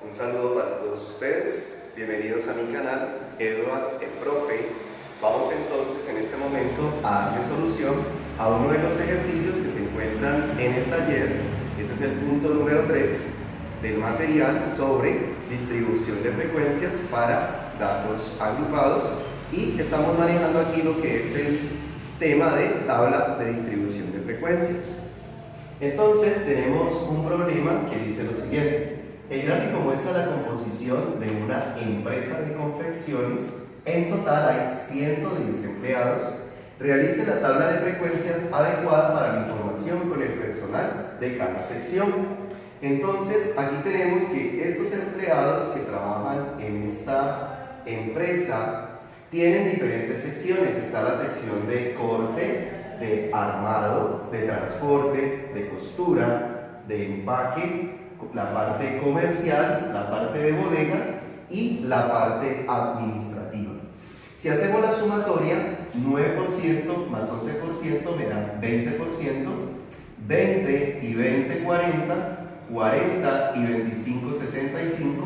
Un saludo para todos ustedes, bienvenidos a mi canal, Eduard el Profe. Vamos entonces en este momento a darle solución a uno de los ejercicios que se encuentran en el taller. Este es el punto número 3 del material sobre distribución de frecuencias para datos agrupados, y estamos manejando aquí lo que es el tema de tabla de distribución de frecuencias. Entonces tenemos un problema que dice lo siguiente: el gráfico muestra la composición de una empresa de confecciones. En total hay 110 empleados. Realice la tabla de frecuencias adecuada para la información con el personal de cada sección. Entonces aquí tenemos que estos empleados que trabajan en esta empresa tienen diferentes secciones. Está la sección de corte, de armado, de transporte, de costura, de empaque, la parte comercial, la parte de bodega y la parte administrativa. Si hacemos la sumatoria, 9% más 11% me da 20%, 20 y 20, 40, 40 y 25, 65,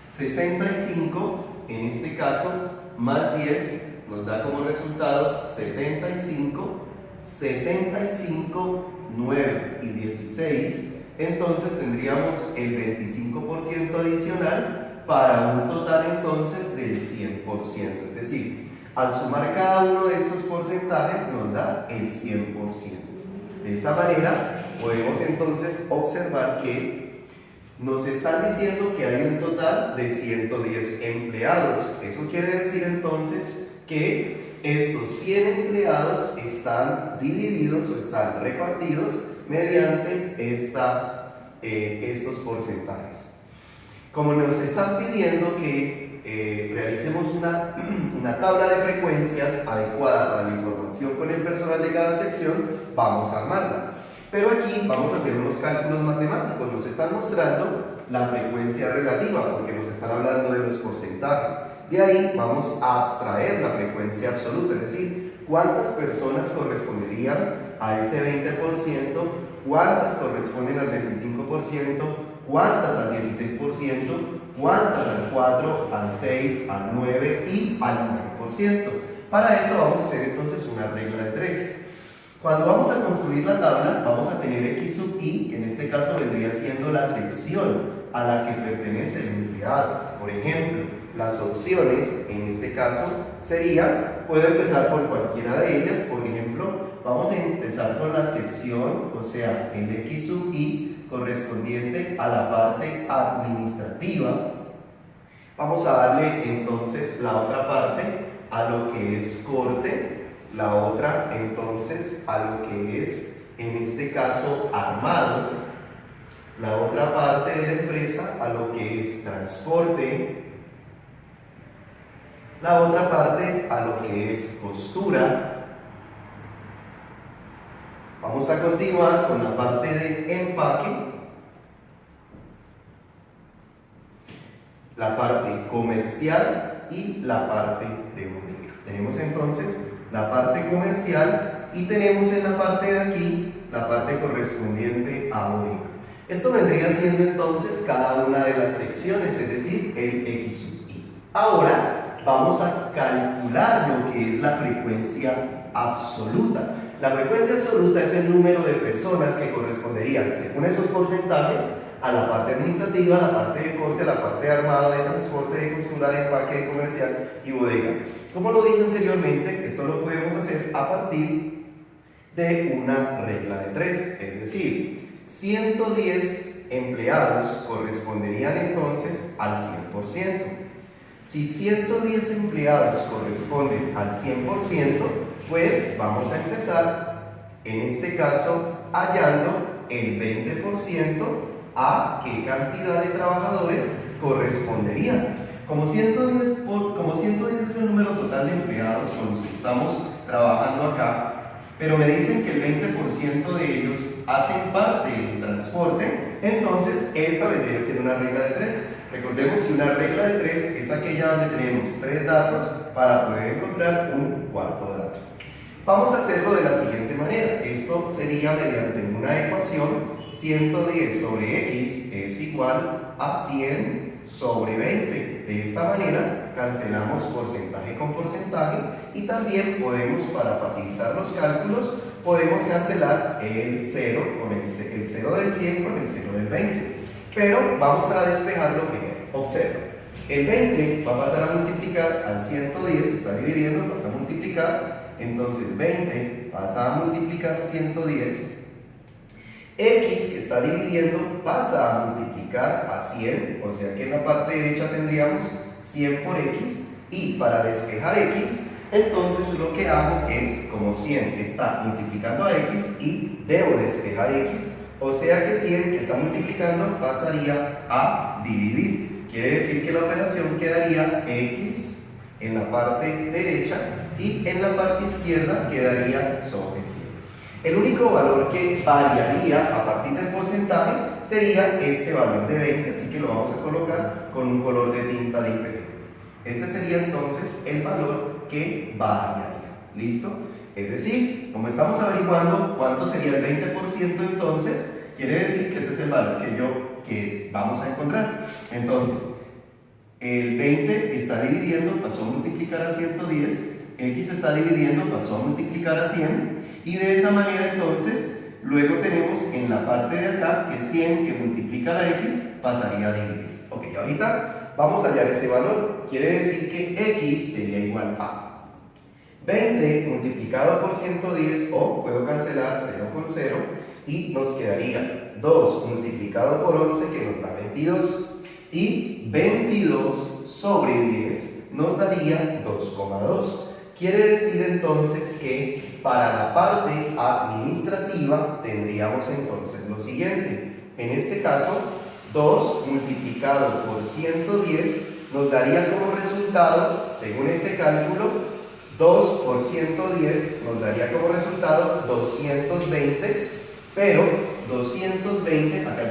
65 en este caso, más 10 nos da como resultado 75, 75, 9 y 16. Entonces tendríamos el 25% adicional para un total entonces del 100%. Es decir, al sumar cada uno de estos porcentajes nos da el 100%. De esa manera podemos entonces observar que nos están diciendo que hay un total de 110 empleados. Eso quiere decir entonces que estos 100 empleados están divididos o están repartidos mediante estos porcentajes. Como nos están pidiendo que realicemos una tabla de frecuencias adecuada para la información con el personal de cada sección, vamos a armarla. Pero aquí vamos a hacer unos cálculos matemáticos. Nos están mostrando la frecuencia relativa porque nos están hablando de los porcentajes. De ahí vamos a abstraer la frecuencia absoluta, es decir, cuántas personas corresponderían a ese 20%, cuántas corresponden al 25%, cuántas al 16%, cuántas al 4, al 6, al 9 y al 9%. Para eso vamos a hacer entonces una regla de 3. Cuando vamos a construir la tabla, vamos a tener X sub I, que en este caso vendría siendo la sección a la que pertenece el empleado. Por ejemplo, las opciones, en este caso, sería, puedo empezar por cualquiera de ellas. Por ejemplo, vamos a empezar por la sección, o sea, el X sub I correspondiente a la parte administrativa. Vamos a darle entonces la otra parte a lo que es corte, la otra entonces a lo que es, en este caso, armado, la otra parte de la empresa a lo que es transporte, la otra parte a lo que es costura. Vamos a continuar con la parte de empaque, la parte comercial y la parte de bodega. Tenemos entonces la parte comercial y tenemos en la parte de aquí la parte correspondiente a bodega. Esto vendría siendo entonces cada una de las secciones, es decir, el X sub I. Ahora vamos a calcular lo que es la frecuencia absoluta. La frecuencia absoluta es el número de personas que corresponderían, según esos porcentajes, a la parte administrativa, a la parte de corte, a la parte de armado, de transporte, de costura, de empaque, de comercial y bodega. Como lo dije anteriormente, esto lo podemos hacer a partir de una regla de 3, es decir, 110 empleados corresponderían entonces al 100%. Si 110 empleados corresponden al 100%, pues vamos a empezar, en este caso, hallando el 20% a qué cantidad de trabajadores correspondería. Como 110 es el número total de empleados con los que estamos trabajando acá, pero me dicen que el 20% de ellos hacen parte del transporte, entonces esta vendría a ser una regla de 3. Recordemos que una regla de 3 es aquella donde tenemos 3 datos para poder encontrar un cuarto dato. Vamos a hacerlo de la siguiente manera. Esto sería mediante una ecuación 110 sobre x es igual a 100 sobre 20. De esta manera cancelamos porcentaje con porcentaje y también podemos, para facilitar los cálculos, podemos cancelar el 0 con el 0 del 100 con el 0 del 20. Pero vamos a despejarlo primero. Observa, el 20 va a pasar a multiplicar al 110, está dividiendo, pasa a multiplicar, entonces 20 pasa a multiplicar a 110. X, que está dividiendo, pasa a multiplicar a 100, o sea que en la parte derecha tendríamos 100 por x, y para despejar x, entonces lo que hago es, como 100 está multiplicando a x y debo despejar x, o sea que 100 que está multiplicando pasaría a dividir. Quiere decir que la operación quedaría x en la parte derecha y en la parte izquierda quedaría sobre 100. El único valor que variaría a partir del porcentaje sería este valor de 20, así que lo vamos a colocar con un color de tinta diferente. Este sería entonces el valor que variaría. ¿Listo? Es decir, como estamos averiguando cuánto sería el 20%, entonces quiere decir que ese es el valor que vamos a encontrar. Entonces, el 20 está dividiendo, pasó a multiplicar a 110, x está dividiendo, pasó a multiplicar a 100, y de esa manera entonces, luego tenemos en la parte de acá que 100 que multiplica a la x pasaría a dividir. Ok, ahorita vamos a hallar ese valor. Quiere decir que x sería igual a 20 multiplicado por 110, o puedo cancelar 0 con 0, y nos quedaría 2 multiplicado por 11, que nos da 22, y 22 sobre 10 nos daría 2,2. Quiere decir entonces que para la parte administrativa tendríamos entonces lo siguiente. En este caso, 2 multiplicado por 110 nos daría como resultado, según este cálculo, 2 por 110 nos daría como resultado 220, pero 220, acá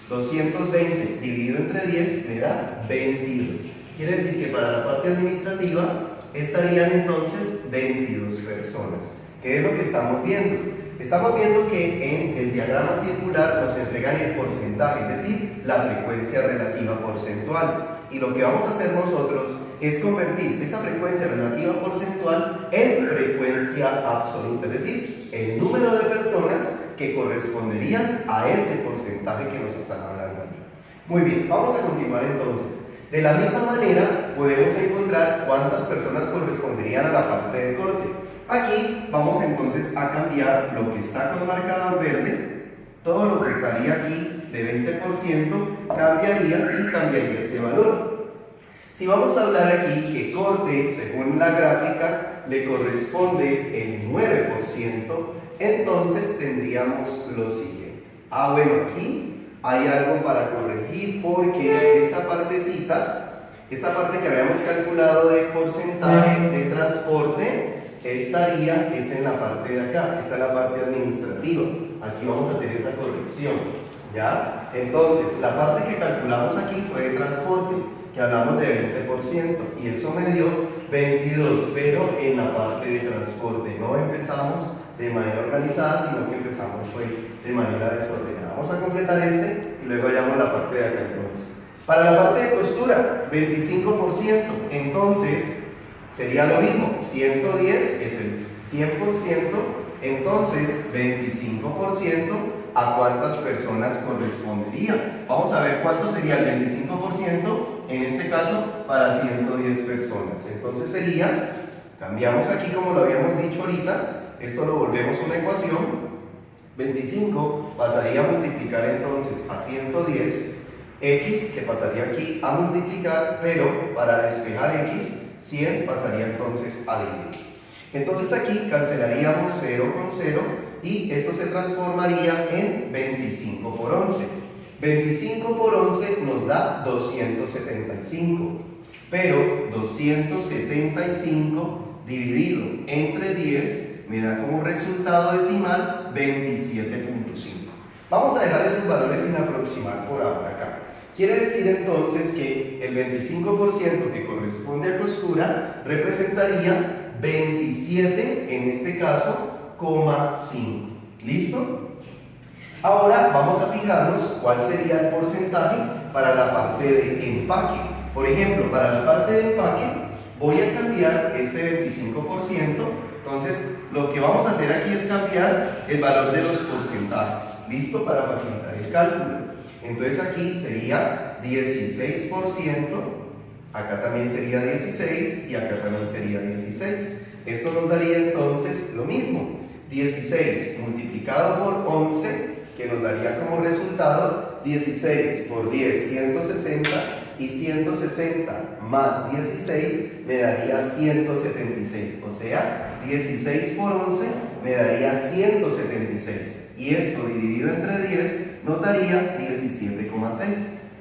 220 dividido entre 10 me da 22. Quiere decir que para la parte administrativa estarían entonces 22 personas. ¿Qué es lo que estamos viendo? Estamos viendo que en el diagrama circular nos entregan el porcentaje, es decir, la frecuencia relativa porcentual. Y lo que vamos a hacer nosotros es convertir esa frecuencia relativa porcentual en frecuencia absoluta, es decir, el número de personas que corresponderían a ese porcentaje que nos están hablando aquí. Muy bien, vamos a continuar entonces. De la misma manera podemos encontrar cuántas personas corresponderían a la parte de corte. Aquí vamos entonces a cambiar lo que está con marcador verde, todo lo que estaría aquí de 20% cambiaría este valor. Si vamos a hablar aquí que corte, según la gráfica, le corresponde el 9%, entonces tendríamos lo siguiente. Bueno, aquí hay algo para corregir porque esta partecita, esta parte que habíamos calculado de porcentaje de transporte, estaría en la parte de acá, esta es la parte administrativa. Aquí vamos a hacer esa corrección, ¿ya? Entonces, la parte que calculamos aquí fue de transporte, que hablamos de 20%, y eso me dio 22, pero en la parte de transporte no empezamos de manera organizada, sino que empezamos de manera desordenada. Vamos a completar y luego hallamos la parte de acá entonces. Para la parte de costura, 25%, entonces sería lo mismo, 110 es el 100%, entonces 25%, ¿a cuántas personas correspondería? Vamos a ver cuánto sería el 25%, en este caso, para 110 personas. Entonces sería, cambiamos aquí como lo habíamos dicho ahorita, esto lo volvemos una ecuación, 25 pasaría a multiplicar entonces a 110, x que pasaría aquí a multiplicar, pero para despejar x, 100 pasaría entonces a dividir. Entonces aquí cancelaríamos 0 con 0 y esto se transformaría en 25 por 11. 25 por 11 nos da 275, pero 275 dividido entre 10 me da como resultado decimal 27.5. Vamos a dejar esos valores sin aproximar por ahora acá. Quiere decir entonces que el 25% que corresponde a costura representaría 27, en este caso, 5. ¿Listo? Ahora vamos a fijarnos cuál sería el porcentaje para la parte de empaque. Por ejemplo, para la parte de empaque voy a cambiar este 25%. Entonces, lo que vamos a hacer aquí es cambiar el valor de los porcentajes. ¿Listo? Para facilitar el cálculo. Entonces aquí sería 16%, acá también sería 16 y acá también sería 16. Esto nos daría entonces lo mismo. 16 multiplicado por 11, que nos daría como resultado 16 por 10, 160, y 160 más 16 me daría 176, o sea, 16 por 11 me daría 176, y esto dividido entre 10 nos daría 17,6.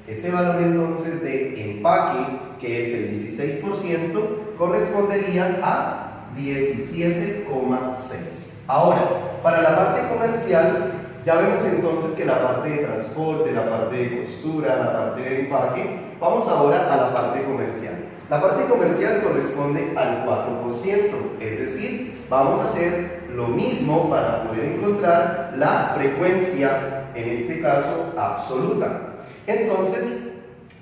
Ese valor entonces de empaque, que es el 16%, correspondería a 17,6. Ahora, para la parte comercial, ya vemos entonces que la parte de transporte, la parte de costura, la parte de empaque, vamos ahora a la parte comercial. La parte comercial corresponde al 4%, es decir, vamos a hacer lo mismo para poder encontrar la frecuencia, en este caso absoluta. Entonces,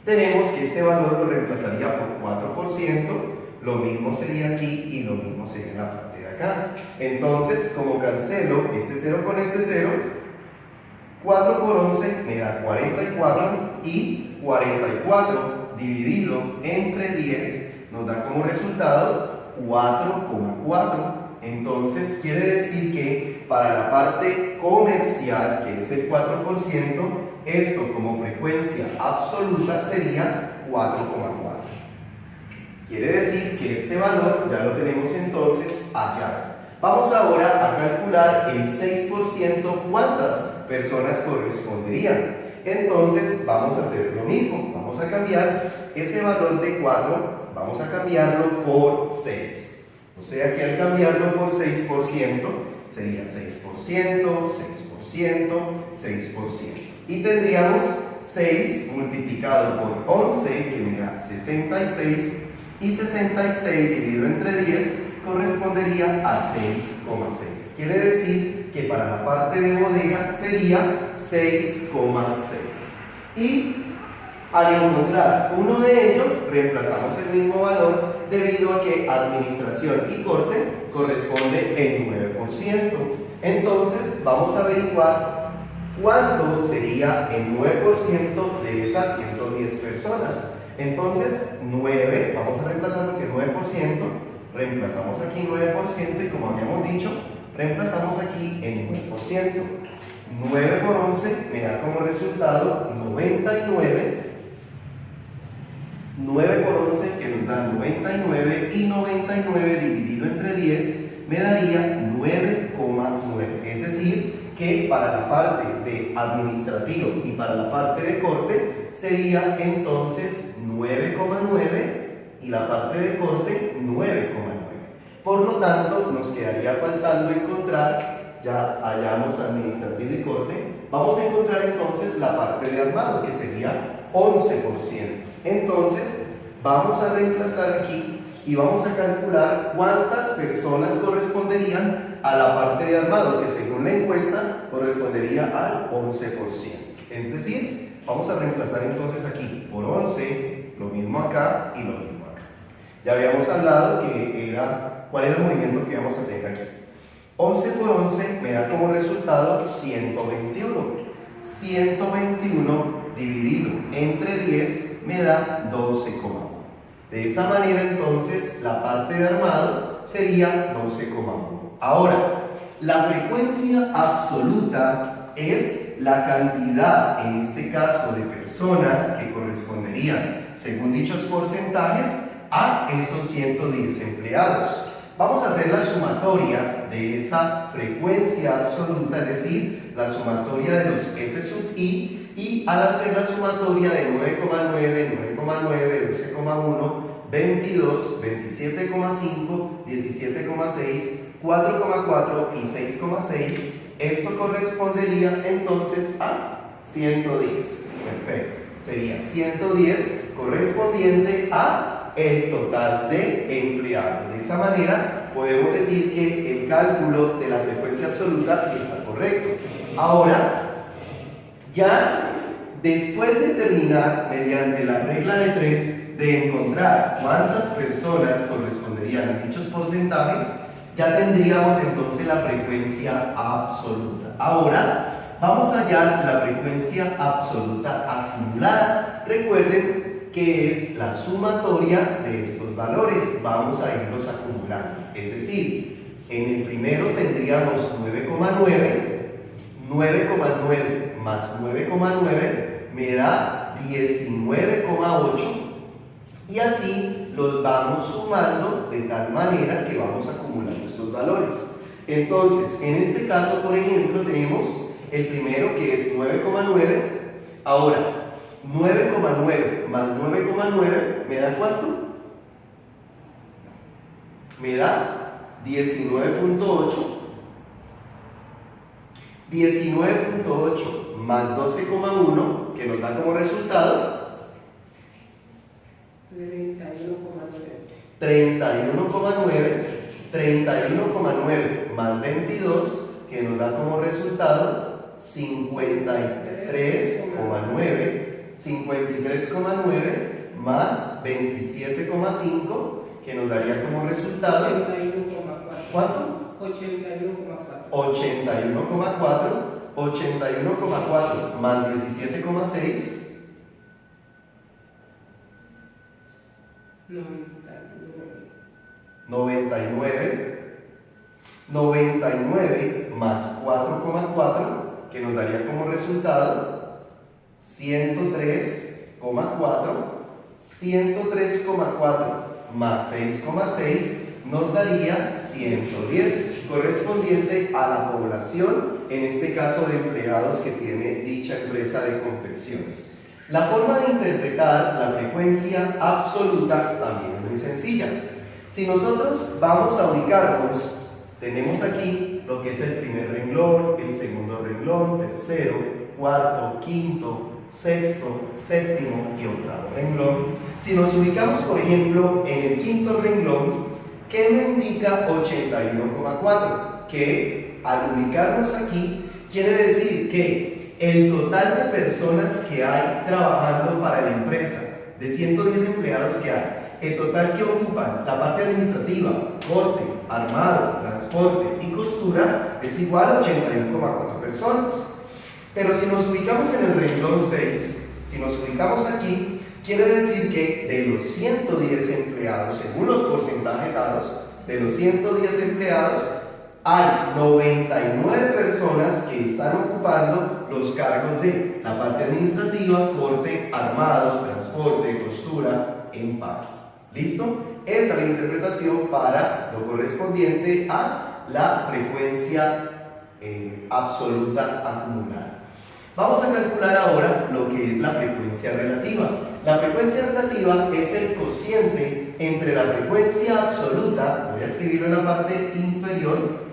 tenemos que este valor lo reemplazaría por 4%, lo mismo sería aquí y lo mismo sería en la parte de acá. Entonces, como cancelo este 0 con este 0, 4 por 11 me da 44, y 44 dividido entre 10 nos da como resultado 4,4. Entonces quiere decir que para la parte comercial, que es el 4%, esto como frecuencia absoluta sería 4,4. Quiere decir que este valor ya lo tenemos entonces acá. Vamos ahora a calcular el 6%, cuántas personas corresponderían. Entonces vamos a hacer lo mismo, vamos a cambiar ese valor de 4, vamos a cambiarlo por 6. O sea que al cambiarlo por 6% sería 6%, 6%, 6%. Y tendríamos 6 multiplicado por 11, que me da 66, y 66 dividido entre 10 correspondería a 6,6. Quiere decir que para la parte de bodega sería 6,6. Y al encontrar uno de ellos, reemplazamos el mismo valor debido a que administración y corte corresponde el 9%. Entonces vamos a averiguar cuánto sería el 9% de esas 110 personas. Entonces 9, vamos a reemplazar lo que es 9%, reemplazamos aquí 9% y como habíamos dicho, reemplazamos aquí el 9%. 9 por 11 me da como resultado 99. 9 por 11 que nos da 99, y 99 dividido entre 10 me daría 9,9. Es decir, que para la parte de administrativo y para la parte de corte sería entonces 9,9 y la parte de corte 9,9. Por lo tanto, nos quedaría faltando encontrar, ya hallamos administrativo y corte, vamos a encontrar entonces la parte de armado, que sería 11%. Entonces, vamos a reemplazar aquí y vamos a calcular cuántas personas corresponderían a la parte de armado, que según la encuesta correspondería al 11%. Es decir, vamos a reemplazar entonces aquí por 11, lo mismo acá y lo mismo acá. Ya habíamos hablado que cuál era el movimiento que íbamos a tener aquí. 11 por 11 me da como resultado 121. 121 dividido entre 10 me da 12,1. De esa manera entonces la parte de armado sería 12,1. Ahora, la frecuencia absoluta es la cantidad, en este caso, de personas que corresponderían, según dichos porcentajes, a esos 110 empleados. Vamos a hacer la sumatoria de esa frecuencia absoluta, es decir, la sumatoria de los F sub I, y al hacer la sumatoria de 9,9, 9,9, 12,1, 22, 27,5, 17,6, 4,4 y 6,6, esto correspondería entonces a 110. Perfecto. Sería 110 correspondiente a el total de empleados. De esa manera podemos decir que el cálculo de la frecuencia absoluta está correcto. Ahora Ya después de terminar mediante la regla de 3 de encontrar cuántas personas corresponderían a dichos porcentajes, ya tendríamos entonces la frecuencia absoluta. Ahora vamos a hallar la frecuencia absoluta acumulada. Recuerden que es la sumatoria de estos valores. Vamos a irlos acumulando. Es decir, en el primero tendríamos 9,9 más 9,9 me da 19,8 y así los vamos sumando de tal manera que vamos acumulando estos valores. Entonces, en este caso, por ejemplo, tenemos el primero que es 9,9. Ahora, 9,9 más 9,9 me da ¿cuánto? Me da 19,8. 19,8 más 12,1 que nos da como resultado 31,9. 31,9 más 22 que nos da como resultado 53,9. 53,9 más 27,5 que nos daría como resultado 81,4. ¿cuánto? 81,4. 81,4. 81,4 más 17,6 99. 99 más 4,4 que nos daría como resultado 103,4. 103,4 más 6,6 nos daría 110, correspondiente a la población, en este caso de empleados que tiene dicha empresa de confecciones. La forma de interpretar la frecuencia absoluta también es muy sencilla. Si nosotros vamos a ubicarnos, tenemos aquí lo que es el primer renglón, el segundo renglón, tercero, cuarto, quinto, sexto, séptimo y octavo renglón. Si nos ubicamos, por ejemplo, en el quinto renglón, ¿qué me indica 81,4? Que al ubicarnos aquí, quiere decir que el total de personas que hay trabajando para la empresa, de 110 empleados que hay, el total que ocupan la parte administrativa, corte, armado, transporte y costura, es igual a 81,4 personas. Pero si nos ubicamos en el renglón 6, si nos ubicamos aquí, quiere decir que de los 110 empleados, según los porcentajes dados, de los 110 empleados, hay 99 personas que están ocupando los cargos de la parte administrativa, corte, armado, transporte, costura, empaque. ¿Listo? Esa es la interpretación para lo correspondiente a la frecuencia absoluta acumulada. Vamos a calcular ahora lo que es la frecuencia relativa. La frecuencia relativa es el cociente entre la frecuencia absoluta, voy a escribirlo en la parte inferior,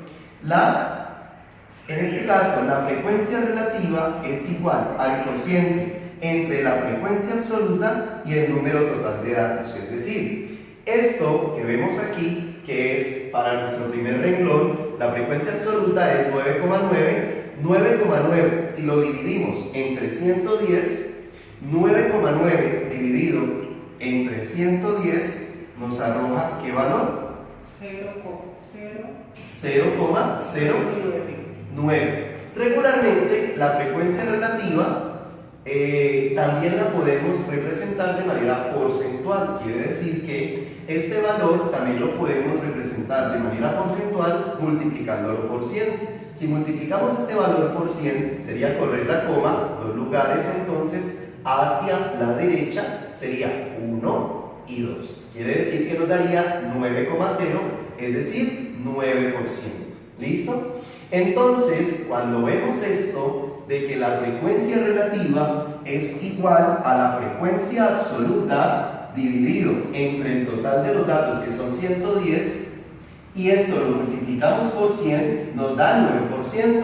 en este caso la frecuencia relativa es igual al cociente entre la frecuencia absoluta y el número total de datos. Es decir, esto que vemos aquí, que es para nuestro primer renglón, la frecuencia absoluta es 9,9. 9,9 si lo dividimos entre 110, 9,9 dividido entre 110 nos arroja ¿qué valor? 0,09. Regularmente la frecuencia relativa también la podemos representar de manera porcentual. Quiere decir que este valor también lo podemos representar de manera porcentual multiplicándolo por 100. Si multiplicamos este valor por 100, sería correr la coma, 2 lugares entonces hacia la derecha, sería 1 y 2. Quiere decir que nos daría 9,0, es decir, 9%. ¿Listo? Entonces, cuando vemos esto, de que la frecuencia relativa es igual a la frecuencia absoluta dividido entre el total de los datos, que son 110, y esto lo multiplicamos por 100, nos da 9%.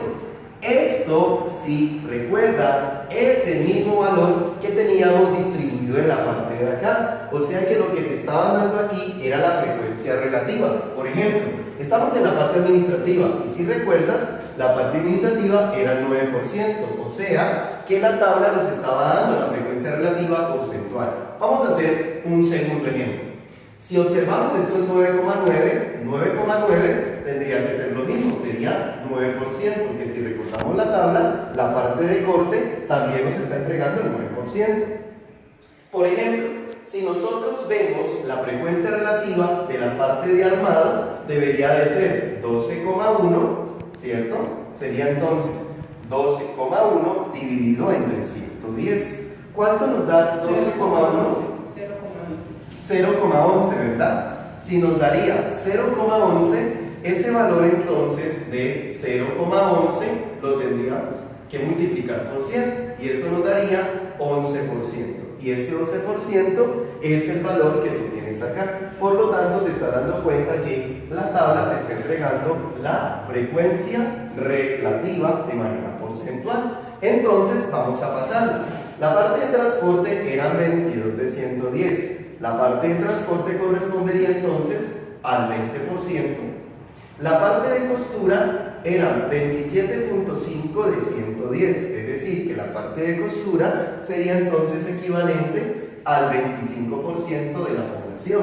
Esto, si recuerdas, es el mismo valor que teníamos distribuido en la parte de acá. O sea que lo que te estaban dando aquí era la frecuencia relativa. Por ejemplo, estamos en la parte administrativa y si recuerdas, la parte administrativa era el 9%, o sea que la tabla nos estaba dando la frecuencia relativa porcentual. Vamos a hacer un segundo ejemplo. Si observamos esto es 9,9 tendría que ser lo mismo, sería 9%, porque si recortamos la tabla, la parte de corte también nos está entregando el 9%. Por ejemplo, si nosotros vemos la frecuencia relativa de la parte de armado, debería de ser 12,1, ¿cierto? Sería entonces 12,1 dividido entre 110. ¿Cuánto nos da 12,1? 0,11, ¿verdad? Si nos daría 0,11, ese valor entonces de 0,11 lo tendríamos que multiplicar por 100 y esto nos daría 11%. Y este 11% es el valor que tú tienes acá. Por lo tanto, te estás dando cuenta que la tabla te está entregando la frecuencia relativa de manera porcentual. Entonces, vamos a pasarla. La parte de transporte eran 22 de 110. La parte de transporte correspondería entonces al 20%. La parte de costura eran 27.5 de 110, es decir, que la parte de costura sería entonces equivalente al 25% de la población.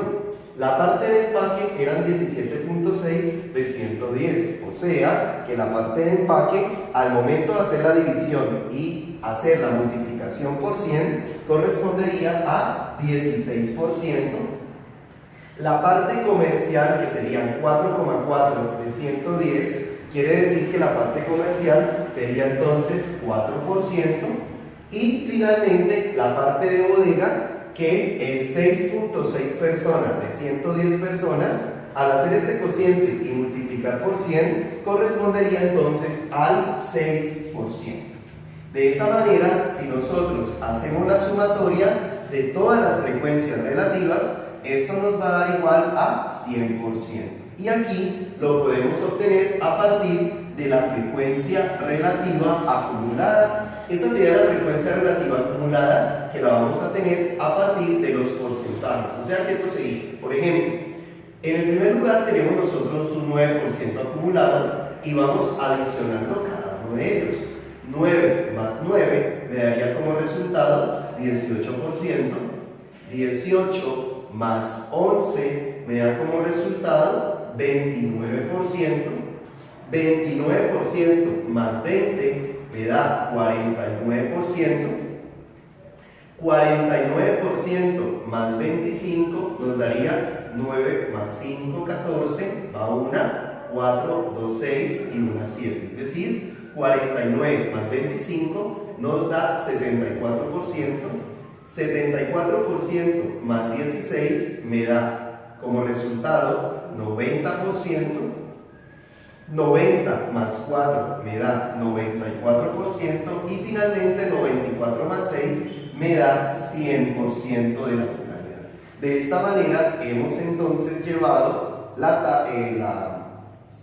La parte de empaque eran 17.6 de 110, o sea, que la parte de empaque, al momento de hacer la división y hacer la multiplicación por 100, correspondería a 16%. La parte comercial, que serían 4,4 de 110, quiere decir que la parte comercial sería entonces 4%. Y finalmente la parte de bodega, que es 6.6 personas de 110 personas, al hacer este cociente y multiplicar por 100, correspondería entonces al 6%. De esa manera, si nosotros hacemos la sumatoria de todas las frecuencias relativas, esto nos va a dar igual a 100%. Y aquí lo podemos obtener a partir de la frecuencia relativa acumulada. Esta sería la frecuencia relativa acumulada que la vamos a tener a partir de los porcentajes. O sea que esto sería, por ejemplo, en el primer lugar tenemos nosotros un 9% acumulado y vamos adicionando cada uno de ellos. 9 más 9 me daría como resultado 18%, 18 más 11 me da como resultado 29%, 29% más 20 me da 49%, 49% más 25 nos daría 9 más 5, 14, va una, 4, 2, 6 y una 7, es decir, 49 más 25 nos da 74%, 74% más 16 me da como resultado 90%, 90 más 4 me da 94% y finalmente 94 más 6 me da 100% de la totalidad. De esta manera hemos entonces llevado la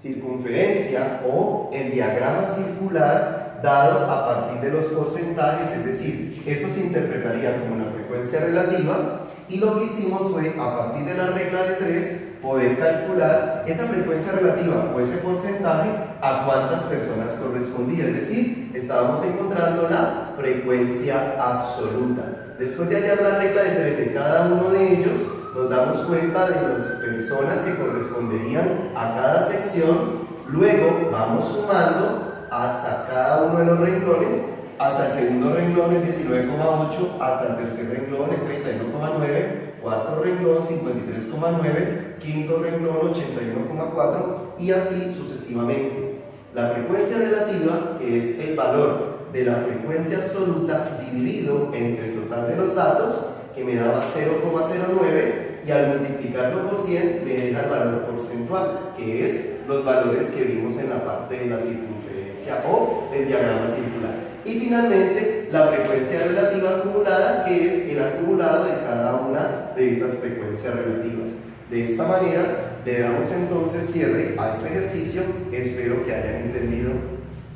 circunferencia o el diagrama circular dado a partir de los porcentajes, es decir, esto se interpretaría como una frecuencia relativa y lo que hicimos fue a partir de la regla de 3 poder calcular esa frecuencia relativa o ese porcentaje a cuántas personas correspondía, es decir, estábamos encontrando la frecuencia absoluta. Después de hallar la regla de 3 de cada uno de ellos, nos damos cuenta de las personas que corresponderían a cada sección, luego vamos sumando hasta cada uno de los renglones, hasta el segundo renglón es 19,8, hasta el tercer renglón es 31,9, cuarto renglón 53,9, quinto renglón 81,4 y así sucesivamente. La frecuencia relativa, que es el valor de la frecuencia absoluta dividido entre el total de los datos, que me daba 0,09 y al multiplicarlo por 100 me deja el valor porcentual, que es los valores que vimos en la parte de la circunferencia o el diagrama circular. Y finalmente la frecuencia relativa acumulada, que es el acumulado de cada una de estas frecuencias relativas. De esta manera le damos entonces cierre a este ejercicio. Espero que hayan entendido,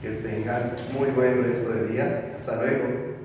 que tengan muy buen resto de día. Hasta luego.